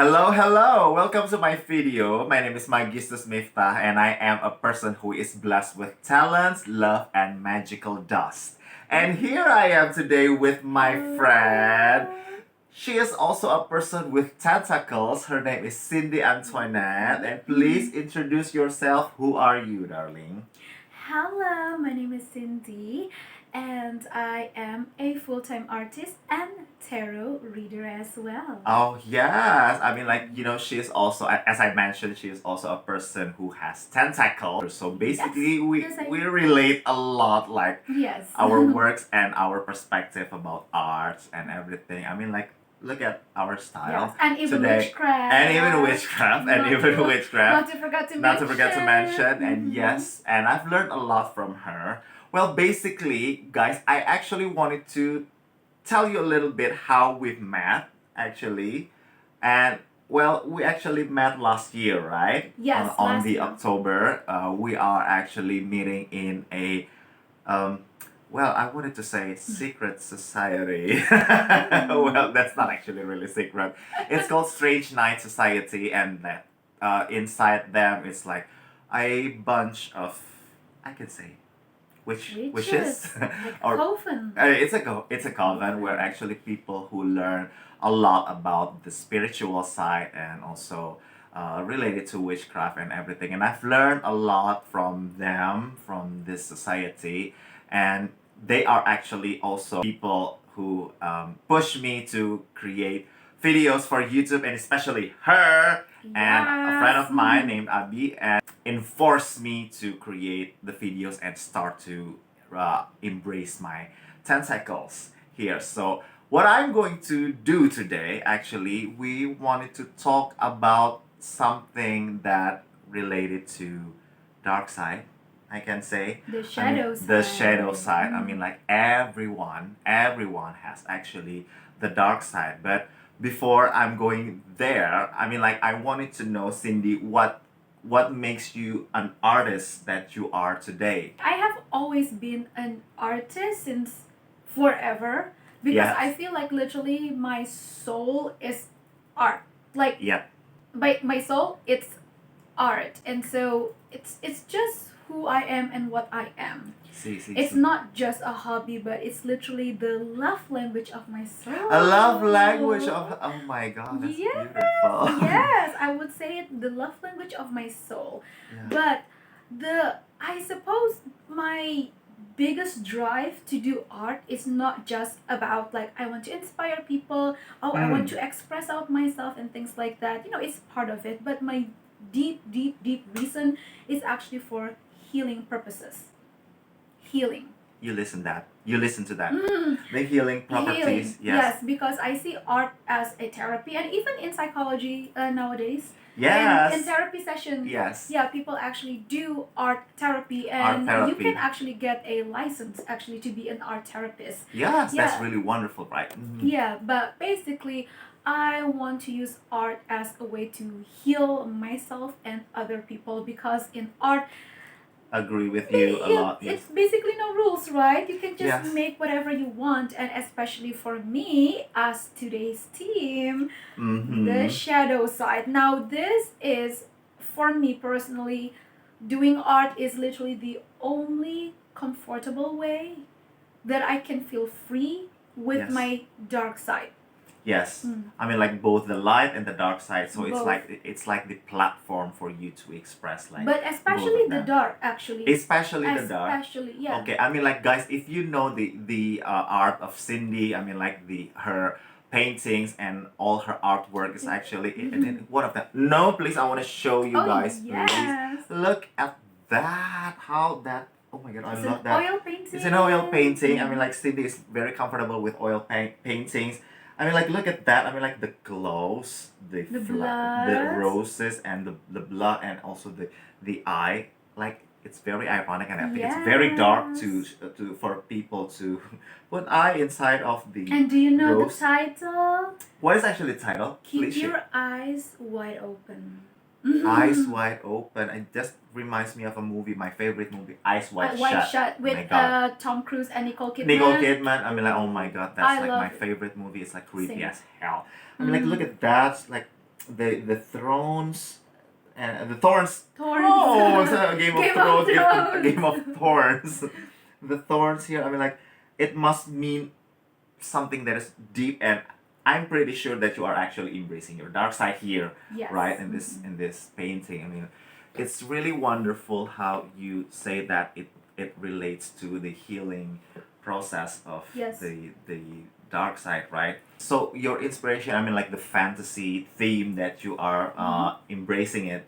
Hello! Welcome to my video. My name is Magistus Miftah and I am a person who is blessed with talents, love, and magical dust. And here I am today with my friend. She is also a person with tentacles. Her name is Cindy Antoinette. And please introduce yourself. Who are you, darling? Hello, my name is Cindy and I am a full-time artist and tarot reader as well. Oh, yes. She is also, as I mentioned, she is also a person who has tentacles. So basically, Yes, we relate a lot, like Yes. our works and our perspective about art and everything. Look at our style Yes, and even today. witchcraft. And even witchcraft. Not to forget to Not to forget to mention. And Mhm. yes, and I've learned a lot from her. Well, basically, guys, I actually wanted to tell you a little bit how we've met, actually. And well, we actually met last year, right? Yes, On last the year. October, we are actually meeting in a um, well, I wanted to say secret society. Well, that's not actually really secret. It's called Strange Night Society, and that inside them it's like a bunch of, I can say, wishes. Like Or coven. it's a coven where actually people who learn a lot about the spiritual side and also related to witchcraft and everything. And I've learned a lot from them, from this society, and they are actually also people who push me to create videos for YouTube, and especially her and a friend of mine named Abi, and enforced me to create the videos and start to embrace my tentacles here. So what I'm going to do today, actually, we wanted to talk about something that related to dark side, I can say. The shadow side. The shadow side. Like everyone has actually the dark side. But before I'm going there, I wanted to know, Cindy, what makes you an artist that you are today? I have always been an artist since forever because Yes. I feel like literally my soul is art. Like Yeah. my soul, it's art, and so it's just who I am and what I am. It's not just a hobby, but it's literally the love language of my soul. A love language of, oh my god, that's Yes, beautiful. yes, I would say it, the love language of my soul. Yeah. But I suppose my biggest drive to do art is not just about like I want to inspire people, I want to express out myself and things like that. It's part of it, but my deep reason is actually for healing purposes. Healing. You listen to that. Mm. The healing properties. Healing. Yes. Because I see art as a therapy, and even in psychology nowadays. Yes. In therapy session. Yes. Yeah, people actually do art therapy, Art and therapy. you can actually get a license actually to be an art therapist. Yes, Yeah. that's really wonderful, right? Mhm. Yeah, but basically, I want to use art as a way to heal myself and other people, because in art, Agree with you a lot. Yes. it's basically no rules, right? You can just Yes. make whatever you want, and especially for me, as today's theme, the shadow side. Now, this is, for me personally, doing art is literally the only comfortable way that I can feel free with Yes. my dark side. Yes. Mm. Like both the light and the dark side. So Both. it's like the platform for you to express, like, But especially both of the them. dark, actually. Especially the dark. Especially, yeah. Okay, guys, if you know the art of Cindy, her paintings and all her artwork is actually one of them. No, please, I want to show you guys. Yes. Please look at that. How that. Oh my god, I It's love an that. oil painting. It's an oil painting. Mhm. Cindy is very comfortable with oil paintings. Look at that. The glows, the blood, roses, and the blood, and also the eye. Like, it's very ironic, and I think it's very dark to for people to put eye inside of the. And do you know rose. the title? What is actually the title? Keep Please your share. eyes wide open. Eyes Wide Open. It just reminds me of a movie, my favorite movie, Eyes Wide Shut. Shut Oh my with God. Tom Cruise and Nicole Kidman. Nicole Kidman. Oh my god, that's I like love my it. favorite movie. It's like creepy Same. as hell. Look at that. Like, the thrones and the thorns. Thorns. Oh, it's a Game of Game of Thrones. A Thrones. Game of Thorns. The thorns here. I mean, like it must mean something that is deep, and I'm pretty sure that you are actually embracing your dark side here, Yes. right? In this painting. I mean, it's really wonderful how you say that it relates to the healing process of Yes. the dark side, right? So your inspiration, I mean, like the fantasy theme that you are embracing it,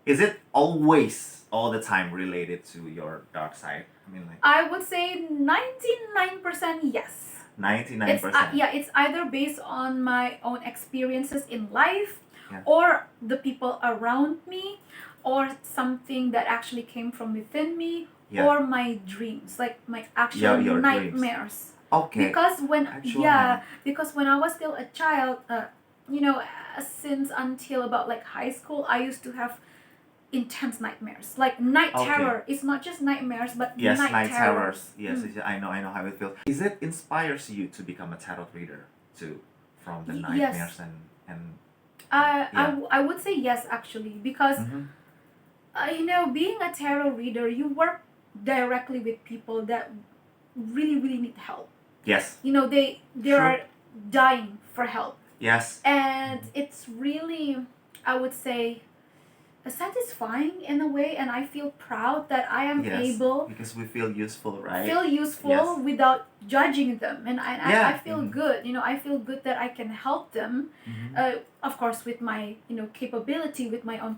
is it always all the time related to your dark side? I mean, like I would say 99% yes. 99%. Yeah, it's either based on my own experiences in life, Yeah. or the people around me, or something that actually came from within me, Yeah. or my dreams, like my actual your dreams. nightmares. Okay. Because when Actual because when I was still a child, since until about like high school, I used to have intense nightmares, like night Okay. terror. It's not just nightmares, but Yes, night terrors. Yes, Mm. I know how it feels. Is it inspires you to become a tarot reader too, from the Yes. nightmares and I would say yes, actually, because Mhm. being a tarot reader, you work directly with people that really, really need help. Yes. They True. are dying for help, Yes. and it's really, I would say, satisfying in a way, and I feel proud that I am Yes. able Because we feel useful, right? feel useful Yes. without judging them, and Yeah. I feel good. I feel good that I can help them. Mhm. Of course, with my capability, with my own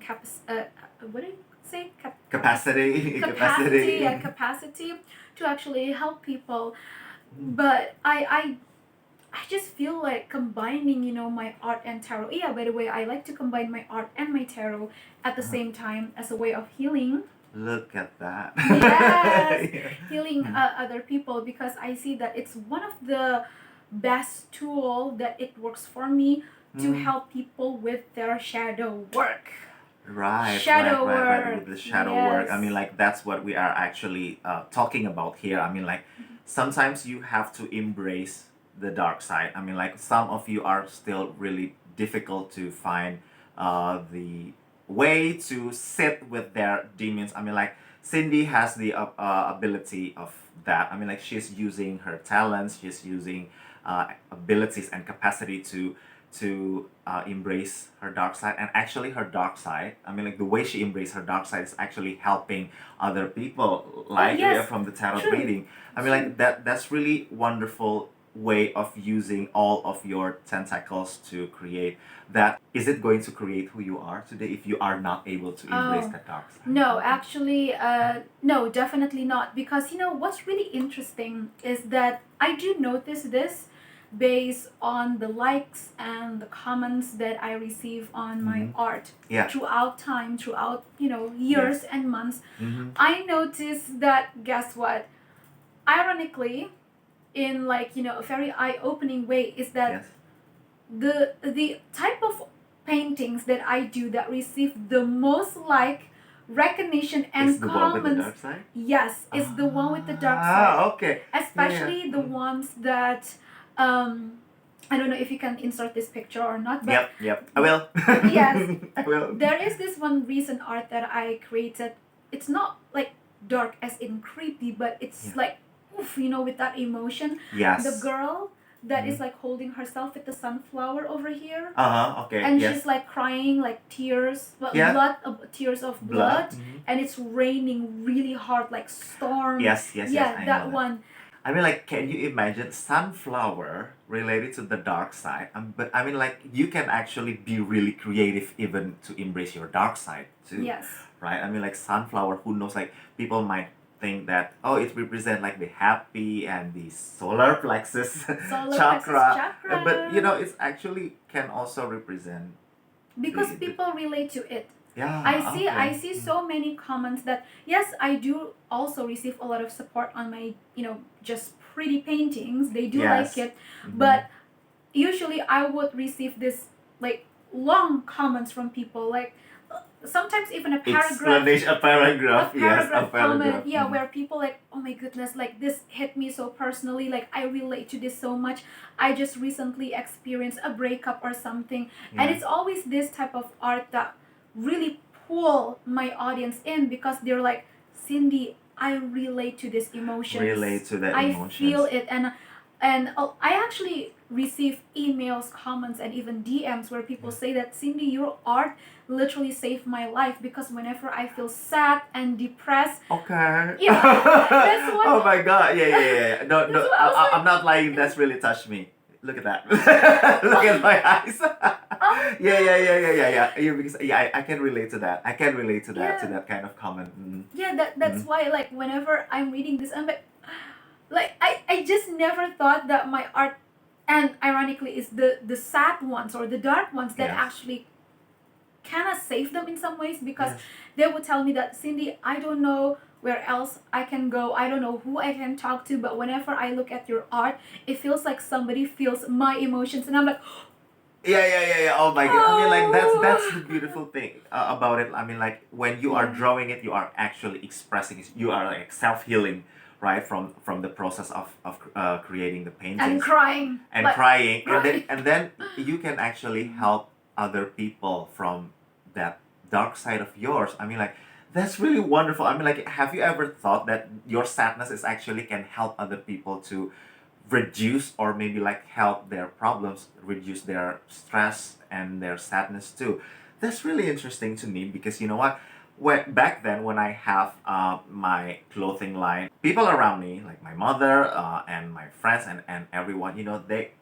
what do you say? Capacity. Capacity to actually help people. But I just feel like combining, my art and tarot. Yeah, by the way, I like to combine my art and my tarot at the same time as a way of healing. Look at that. Yes. Yeah. Healing other people, because I see that it's one of the best tool that it works for me to help people with their shadow work. Right, Shadow right. work. With the shadow work. I Yes. mean, like, that's what we are actually talking about here. I mean, like, sometimes you have to embrace the dark side. I mean, like, some of you are still really difficult to find the way to sit with their demons. I mean, like, Cindy has the ability of that. I mean, like, she's using her talents, she's using abilities and capacity to embrace her dark side, and actually her dark side, I mean, like the way she embraced her dark side is actually helping other people, like yes. from the tarot True. reading. I mean, like that's really wonderful way of using all of your tentacles to create that. Is it going to create who you are today if you are not able to embrace that dark side? No, actually, no, definitely not. Because what's really interesting is that I do notice this based on the likes and the comments that I receive on my art Yeah. throughout time, throughout years and months. Mm-hmm. I noticed that, guess what? Ironically, in like a very eye-opening way, is that Yes. the type of paintings that I do that receive the most recognition and Is the one with the comments, dark side? yes, is the one with the dark side. Ah, okay. Especially the ones that I don't know if you can insert this picture or not, but Yep. I will. Yes. I will. there is this one recent art that I created. It's not like dark as in creepy, but it's like oof, with that emotion. Yes. The girl that is like holding herself with the sunflower over here, Okay. and Yes. she's like crying, like tears, tears of blood, Mhm. and it's raining really hard, like storm. Yes. Yeah, I know that one. I mean, like, can you imagine sunflower related to the dark side? But I mean, like, you can actually be really creative even to embrace your dark side too. Yes. Right? I mean, like, sunflower, who knows, like, people might think that, oh, it represents, like, the happy and the solar plexus chakra. But, it's actually can also represent... Because people relate to it. Yeah, I see so many comments that yes, I do also receive a lot of support on my just pretty paintings. They do Yes. like it, but usually I would receive this like long comments from people like sometimes even a paragraph, Explanation, a paragraph, yes, a comment, paragraph. yeah, where people like, oh my goodness, like this hit me so personally, like I relate to this so much. I just recently experienced a breakup or something, and Yeah. it's always this type of art that really pull my audience in because they're like, Cindy, I relate to these emotions. Relate to the I emotions. feel it, and I actually receive emails, comments, and even DMs where people say that, Cindy, your art literally saved my life because whenever I feel sad and depressed, Okay. yeah, that's what. Oh my god, yeah. No, That's no, what I was I'm not lying. That's really touched me. Look at that. Look at my eyes. Oh, Yeah, because I can relate to that. I can relate to that, to Yeah. that kind of comment. yeah, that's why, like, whenever I'm reading this, I'm like I just never thought that my art, and ironically, is the sad ones or the dark ones that Yes. actually kind of save them in some ways, because Yes. they would tell me that, Cindy, I don't know where else I can go, I don't know who I can talk to, but whenever I look at your art, it feels like somebody feels my emotions, and I'm like, Yeah. Oh my god. I mean, like that's oh. the beautiful thing about it. I mean, like when you are Yeah. drawing it, you are actually expressing it. You are like self healing, right? From the process of creating the paintings And crying. and like, crying, crying. and then you can actually help other people from that dark side of yours. I mean, like that's really wonderful. I mean, like, have you ever thought that your sadness is actually can help other people to reduce or maybe like help their problems, reduce their stress and their sadness too? That's really interesting to me because you know what? When back then when I have my clothing line, people around me, like my mother and my friends and everyone, you know, they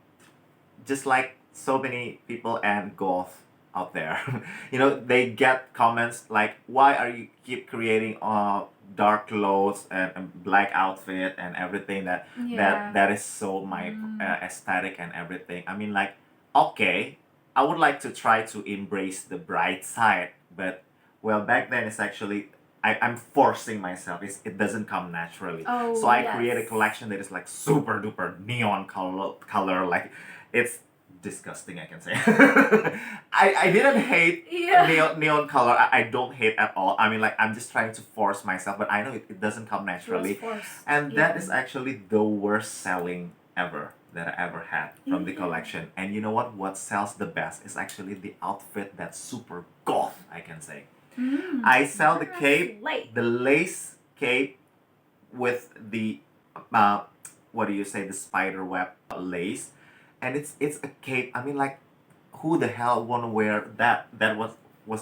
just like so many people and golf out there, you know, they get comments like, why are you keep creating dark clothes and black outfit and everything Yeah. that is so my aesthetic and everything. I mean, like, okay, I would like to try to embrace the bright side, but well, back then it's actually I'm forcing myself. It doesn't come naturally. Oh, So I create a yes. collection that is like super duper neon color. Like it's disgusting, I can say. I didn't hate Yeah. neon color. I don't hate at all. I mean, like I'm just trying to force myself, but I know it doesn't come naturally. Force. And Yeah. that is actually the worst selling ever that I ever had from the Yeah. collection. And you know what? What sells the best is actually the outfit that's super goth, I can say. I sell the cape, the lace cape with the what do you say, the spider web lace, and it's a cape. I mean, like, who the hell wanna wear that? That was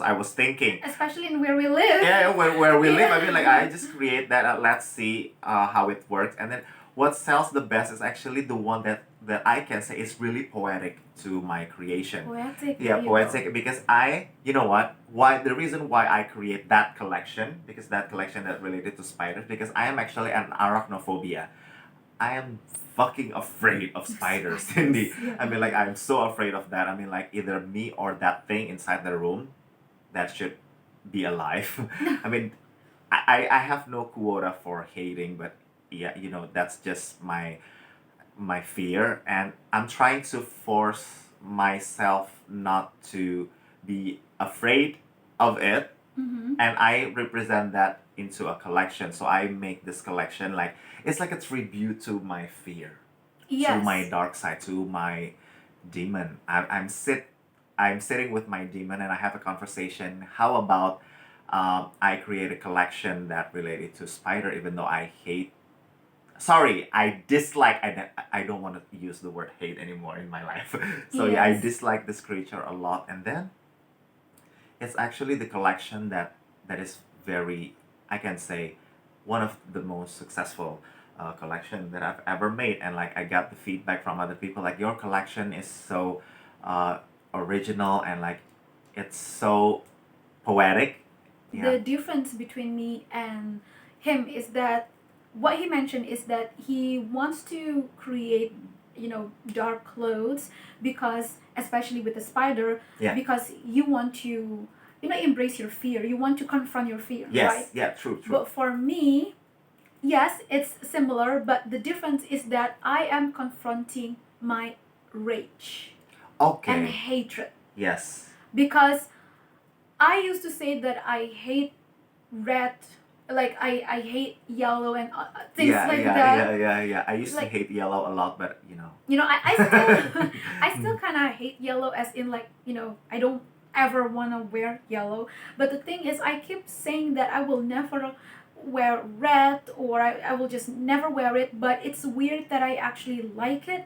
I was thinking. Especially in where we live. Yeah, where we live. I Yeah. mean, like, I just create that. Let's see how it works. And then what sells the best is actually the one that I can say is really poetic to my creation. Poetic. Yeah, poetic, because you know what? Why the reason why I create that collection, because that collection that related to spiders, because I am actually an arachnophobia. I am fucking afraid of spiders, Cindy. Yeah. I mean, like, I'm so afraid of that. I mean, like, either me or that thing inside the room that should be alive. I mean, I have no quota for hating, but yeah, you know, that's just my fear, and I'm trying to force myself not to be afraid of it, Mm-hmm. and I represent that into a collection. So I make this collection like it's like a tribute to my fear, Yes. to my dark side, to my demon. I'm sitting with my demon and I have a conversation. How about I create a collection that related to spider, even though I hate. Sorry, I dislike. I don't want to use the word hate anymore in my life. So yeah, I Yes. dislike this creature a lot, and then it's actually the collection that is very, I can say, one of the most successful collection that I've ever made. And like I got the feedback from other people like, your collection is so uh, original, and like it's so poetic. Yeah. The difference between me and him is that what he mentioned is that he wants to create, dark clothes because, especially with the spider, Yeah. because you want to, embrace your fear. You want to confront your fear, Yes. right? Yeah. True. But for me, yes, it's similar, but the difference is that I am confronting my rage and Okay. hatred Yes. because I used to say that I hate red, like I hate yellow and things Yeah, like yeah, that. yeah, yeah, yeah. I used to Like, hate yellow a lot, but you know. I still I still kind of hate yellow, as in, like, I don't ever want to wear yellow. But the thing is, I keep saying that I will never wear red, or I will just never wear it, but it's weird that I actually like it.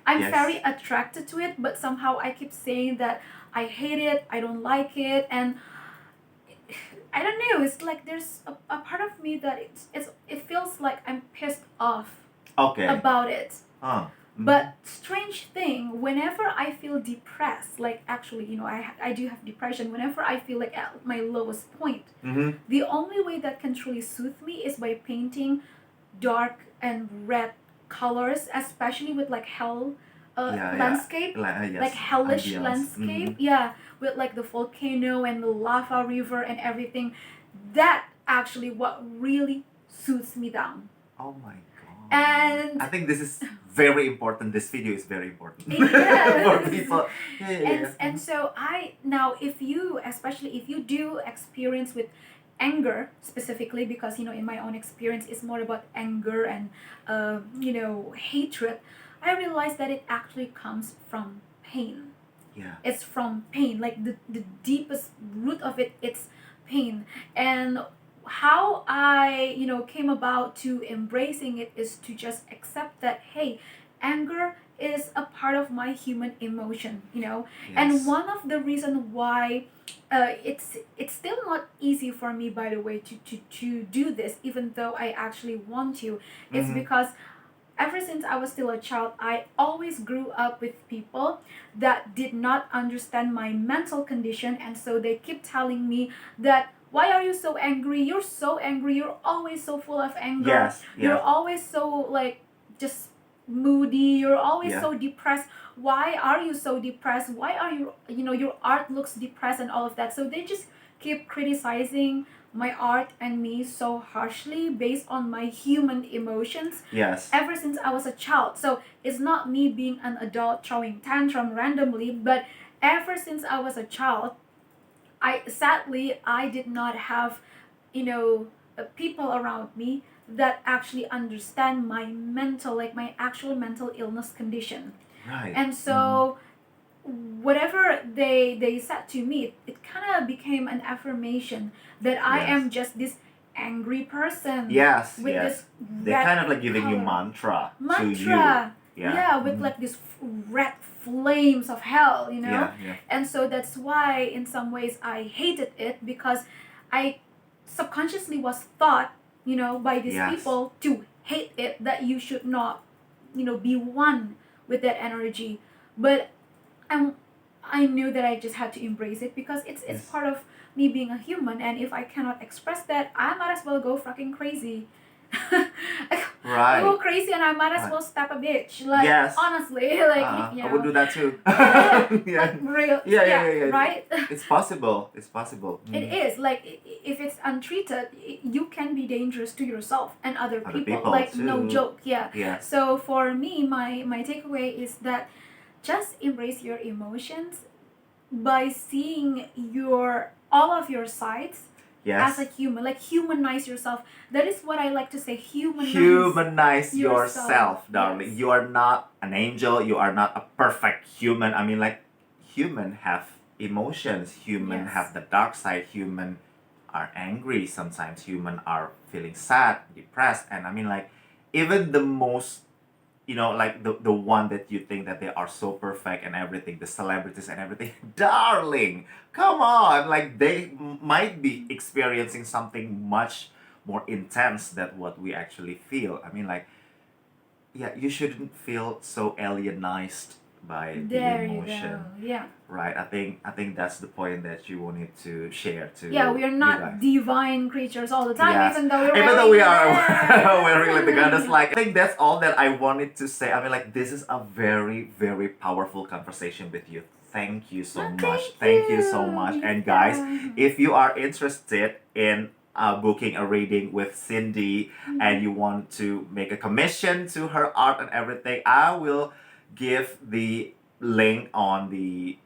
I'm very Yes. attracted to it, but somehow I keep saying that I hate it, I don't like it, and I don't know. It's like there's a part of me that it feels like I'm pissed off Okay. about it. Huh. Mm-hmm. But strange thing, whenever I feel depressed, like, actually, I do have depression. Whenever I feel like at my lowest point, Mm-hmm. the only way that can truly soothe me is by painting dark and red colors, especially with like hell Yeah, yeah. landscape, like Yes, hellish ambience. Mm-hmm. landscape. Yeah, with like the volcano and the lava river and everything. That actually what really soothes me down. Oh my god. And I think this is very important. This video is very important for yes. people. Yeah, yeah, and yeah. and so I now, if you, especially if you do experience with anger specifically, because in my own experience it's more about anger and hatred, I realized that it actually comes from pain. Yeah. It's from pain, like the deepest root of it, it's pain. And how I came about to embracing it is to just accept that, hey, anger is a part of my human emotion. And Yes. one of the reason why it's still not easy for me, by the way, to do this, even though I actually want to, is Mm-hmm. because ever since I was still a child, I always grew up with people that did not understand my mental condition, and so they keep telling me that, why are you so angry? You're so angry. You're always so full of anger. Yes. You're Yeah. always so, like, just moody. You're always Yeah. so depressed. Why are you so depressed? Why are your art looks depressed and all of that? So they just keep criticizing my art and me so harshly based on my human emotions Yes. ever since I was a child. So it's not me being an adult throwing tantrum randomly, but ever since I was a child, I did not have, people around me that actually understand my mental, like my actual mental illness condition. Right. And Mm-hmm. so whatever they said to me, it kind of became an affirmation that I Yes. am just this angry person Yes. with Yes. this They're red kind of like giving you color mantra to you. mantra. Yeah. Yeah, with Mm-hmm. like these red flames of hell. Yeah. Yeah. And so that's why in some ways I hated it, because I subconsciously was taught, by these Yes. people to hate it, that you should not, be one with that energy. But I'm I knew that I just had to embrace it, because it's Yes. part of me being a human, and if I cannot express that, I might as well go fucking crazy. I go Right. crazy, and I might as Right. well stab a bitch. Like, Yes. honestly, like, I would do that too. yeah, Yeah. like, real, Yeah. Yeah. yeah, Yeah. Yeah. right. It's possible. It's possible. It Mm. is like, if it's untreated, you can be dangerous to yourself and other Other people. people Like, no too. joke, yeah. Yes. So for me, my takeaway is that just embrace your emotions by seeing your all of your sides as a Yes. human. Like, humanize yourself. That is what I like to say. Humanize Yourself. yourself, Yes. darling. You are not an angel. You are not a perfect human. I mean, like, human have emotions. Human Yes. have the dark side. Human are angry sometimes. Human are feeling sad, depressed, and I mean, like, even the most, like the one that you think that they are so perfect and everything, the celebrities and everything, darling, come on, like they might be experiencing something much more intense than what we actually feel. I mean, like, yeah, you shouldn't feel so alienized by the There you emotion, go. Yeah. right? I think that's the point that you wanted to share to Yeah, we are you not guys. divine creatures all the time, Yes. even though we're Even though we are wearing wearing like the goddess, like, I think that's all that I wanted to say. I mean, like, this is a very, very powerful conversation with you. Thank you so Oh, much. thank Thank you so much. you. And guys, Yeah. if you are interested in booking a reading with Cindy, and you want to make a commission to her art and everything, I will give the link on the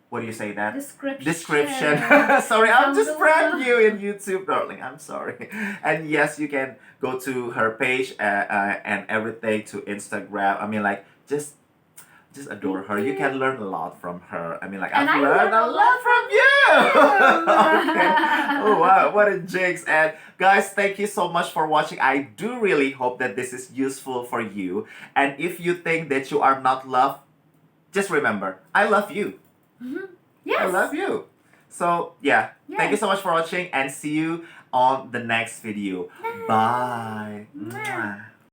what do you say that? Description. Sorry, I'm Down just brand below. new in YouTube, darling. I'm sorry. And yes, you can go to her page and everything to Instagram. I mean, like, just adore Thank her. You you. can learn a lot from her. I mean, like, And I've I learned learned a a lot lot from from you. Okay. Oh you. wow, what a jinx! And guys, thank you so much for watching. I do really hope that this is useful for you. And if you think that you are not loved, just remember, I love you. Mhm. I Yes. love you. So yeah, thank you Yes. so much for watching and see you on the next video. Bye. Bye. Mwah. Mwah.